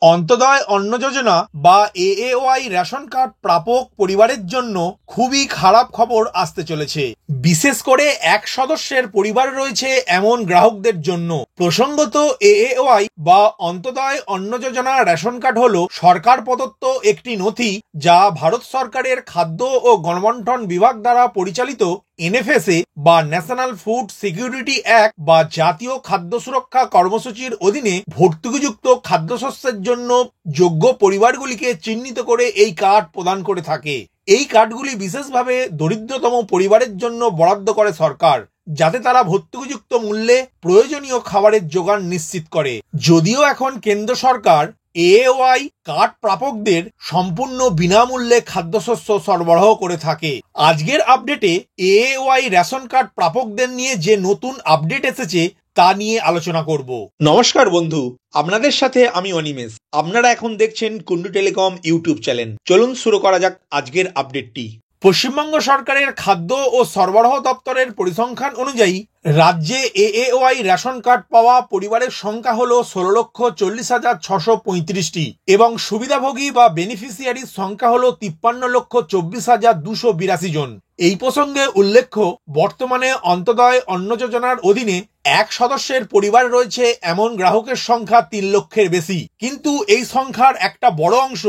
অন্তদয় অন্ন যোজনা বা AAY ration card প্রাপক পরিবারের জন্য খুবই খারাপ খবর আসতে চলেছে। বিশেষ করে এক সদস্যের পরিবার রয়েছে এমন গ্রাহকদের জন্য। প্রসঙ্গত এএওয়াই বা অন্তদয় অন্ন যোজনা রেশন কার্ড হলো সরকার প্রদত্ত একটি নথি, যা ভারত সরকারের খাদ্য ও গণবন্টন বিভাগ দ্বারা পরিচালিত এনএফএসএ বা ন্যাশনাল ফুড সিকিউরিটি অ্যাক্ট বা জাতীয় খাদ্য সুরক্ষা কর্মসূচির অধীনে ভর্তুকিযুক্ত খাদ্যশস্যের জন্য যোগ্য পরিবারগুলিকে চিহ্নিত করে এই কার্ড প্রদান করে থাকে। এই কার্ডগুলি বিশেষভাবে দরিদ্রতম পরিবারের জন্য বরাদ্দ করে সরকার, যাতে তারা ভর্তুকিযুক্ত মূল্যে প্রয়োজনীয় খাবারের যোগান নিশ্চিত করে। যদিও এখন কেন্দ্র সরকার এএওয়াই কার্ড প্রাপকদের সম্পূর্ণ বিনামূল্যে খাদ্যশস্য সরবরাহ করে থাকে। আজকের আপডেটে এএওয়াই রেশন কার্ড প্রাপকদের নিয়ে যে নতুন আপডেট এসেছে তা নিয়ে আলোচনা করব। নমস্কার বন্ধু, আপনাদের সাথে আমি অনিমেষ। আপনারা এখন দেখছেন কুন্ডু টেলিকম ইউটিউব চ্যানেল। চলুন শুরু করা যাক আজকের আপডেটটি। পশ্চিমবঙ্গ সরকারের খাদ্য ও সরবরাহ দপ্তরের পরিসংখ্যান অনুযায়ী রাজ্যে এএওয়াই রেশন কার্ড পাওয়া পরিবারের সংখ্যা হলো 16,40,635টি এবং সুবিধাভোগী বা বেনিফিশিয়ারির সংখ্যা হলো 53,24,282 জন। এই প্রসঙ্গে উল্লেখ্য, বর্তমানে অন্তদয় অন্ন যোজনার অধীনে এক সদস্যের পরিবার রয়েছে এমন গ্রাহকের সংখ্যা 3 লক্ষের বেশি, কিন্তু এই সংখ্যার একটা বড় অংশ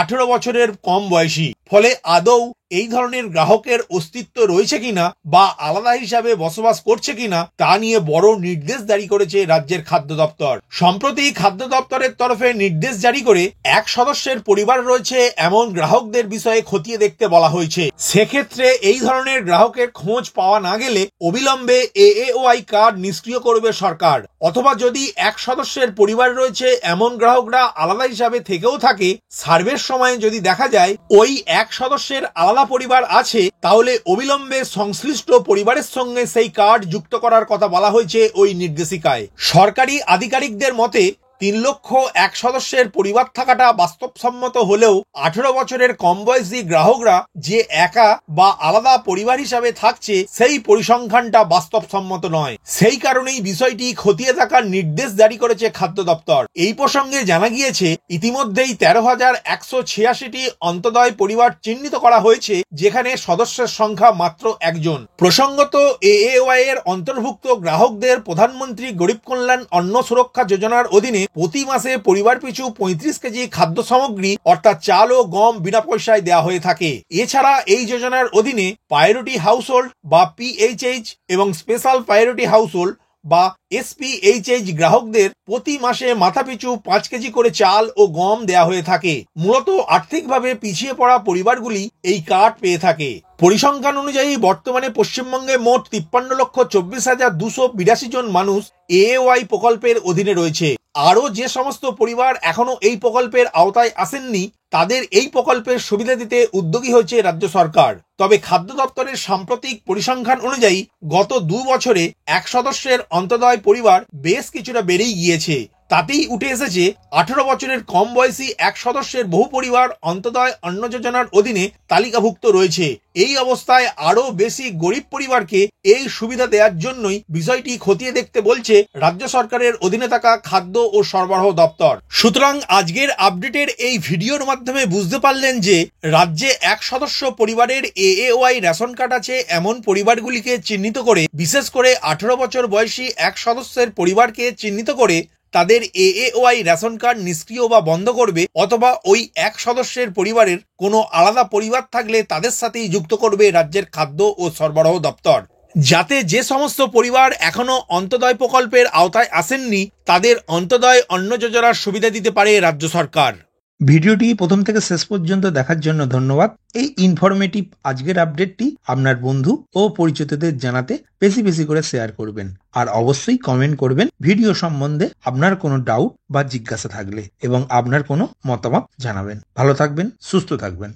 18 বছরের কম বয়সী। ফলে আদৌ এই ধরনের গ্রাহকের অস্তিত্ব রয়েছে কিনা বা আলাদা হিসাবে বসবাস করছে কিনা তা নিয়ে বড় নির্দেশ জারি করেছে রাজ্যের খাদ্য দপ্তর। সম্প্রতি খাদ্য দপ্তরের তরফে নির্দেশ জারি করে এক সদস্যের পরিবার রয়েছে এমন গ্রাহকদের বিষয়ে খতিয়ে দেখতে বলা হয়েছে। সেক্ষেত্রে এই ধরনের গ্রাহকের খোঁজ পাওয়া না গেলে অবিলম্বে এএওয়াই কার্ড নিষ্ক্রিয় করবে সরকার, অথবা যদি এক সদস্যের পরিবার রয়েছে এমন গ্রাহকরা আলাদা হিসাবে থেকেও থাকে, সার্ভের সময় যদি দেখা যায় ওই এক সদস্যের আলাদা পরিবার আছে, তাহলে অবিলম্বে সংশ্লিষ্ট পরিবারের সঙ্গে সেই কার্ড যুক্ত করার কথা বলা হয়েছে ওই নির্দেশিকায়। সরকারি আধিকারিকদের মতে 3 লক্ষ এক সদস্যের পরিবার থাকাটা বাস্তবসম্মত হলেও 18 বছরের কম বয়সী গ্রাহকরা যে একা বা আলাদা পরিবার হিসাবে থাকছে, সেই পরিসংখ্যানটা বাস্তবসম্মত নয়। সেই কারণেই বিষয়টি খতিয়ে দেখার নির্দেশ জারি করেছে খাদ্য দপ্তর। এই প্রসঙ্গে জানা গিয়েছে, ইতিমধ্যেই 13,186টি অন্তদয় পরিবার চিহ্নিত করা হয়েছে, যেখানে সদস্যের সংখ্যা মাত্র 1 জন। প্রসঙ্গত এএওয়াই এর অন্তর্ভুক্ত গ্রাহকদের প্রধানমন্ত্রী গরিব কল্যাণ অন্ন সুরক্ষা যোজনার অধীনে প্রতি মাসে পরিবার পিছু 35 কেজি খাদ্য সামগ্রী অর্থাৎ চাল ও গম বিনা পয়সায় দেওয়া হয়ে থাকে। এছাড়া এই যোজনার অধীনে প্রায়োরিটি হাউসহোল্ড বা পিএইচএইচ এবং স্পেশাল প্রায়োরিটি হাউসহোল্ড বা এসপিএইচএইচ গ্রাহকদের প্রতি মাসে মাথাপিছু 5 কেজি করে চাল ও গম দেওয়া হয়ে থাকে। মূলত আর্থিকভাবে পিছিয়ে পড়া পরিবারগুলি এই কার্ড পেয়ে থাকে। পরিসংখ্যান অনুযায়ী বর্তমানে পশ্চিমবঙ্গে মোট 53,24,282 জন মানুষ এএওয়াই প্রকল্পের অধীনে রয়েছে। আরও যে সমস্ত পরিবার এখনো এই প্রকল্পের আওতায় আসেননি, তাদের এই প্রকল্পের সুবিধা দিতে উদ্যোগী হয়েছে রাজ্য সরকার। তবে খাদ্য দপ্তরের সাম্প্রতিক পরিসংখ্যান অনুযায়ী গত 2 বছরে এক সদস্যের অন্তদয় পরিবার বেশ কিছুটা বেড়েই গিয়েছে। তাতেই উঠে এসেছে 18 বছরের কম বয়সী এক সদস্যের বহু পরিবার অন্তদয় অন্ন যোজনার অধীনে তালিকাভুক্ত রয়েছে। এই অবস্থায় আরো বেশি গরিব পরিবারকে এই সুবিধা দেওয়ার জন্যই বিষয়টি খতিয়ে দেখতে বলছে রাজ্য সরকারের অধীনে থাকা খাদ্য ও সরবরাহ দপ্তর। সুতরাং আজকের আপডেটের এই ভিডিওর মাধ্যমে বুঝতে পারলেন যে রাজ্যে এক সদস্য পরিবারের এএওয়াই রেশন কার্ড আছে এমন পরিবারগুলিকে চিহ্নিত করে, বিশেষ করে 18 বছর বয়সী এক সদস্যের পরিবারকে চিহ্নিত করে তাদের এএওয়াই রেশন কার্ড নিষ্ক্রিয় বা বন্ধ করবে, অথবা ওই এক সদস্যের পরিবারের কোনো আলাদা পরিবার থাকলে তাদের সাথেই যুক্ত করবে রাজ্যের খাদ্য ও সরবরাহ দপ্তর, যাতে যে সমস্ত পরিবার এখনো অন্তদয় প্রকল্পের আওতায় আসেননি তাদের অন্তদয় অন্ন যোজনার সুবিধা দিতে পারে রাজ্য সরকার। ভিডিওটি প্রথম থেকে শেষ পর্যন্ত দেখার জন্য ধন্যবাদ। এই ইনফরমেটিভ আজকের আপডেটটি আপনার বন্ধু ও পরিচিতদের জানাতে বেশি বেশি করে শেয়ার করবেন, আর অবশ্যই কমেন্ট করবেন ভিডিও সম্বন্ধে আপনার কোনো ডাউট বা জিজ্ঞাসা থাকলে, এবং আপনার কোনো মতামত জানাবেন। ভালো থাকবেন, সুস্থ থাকবেন।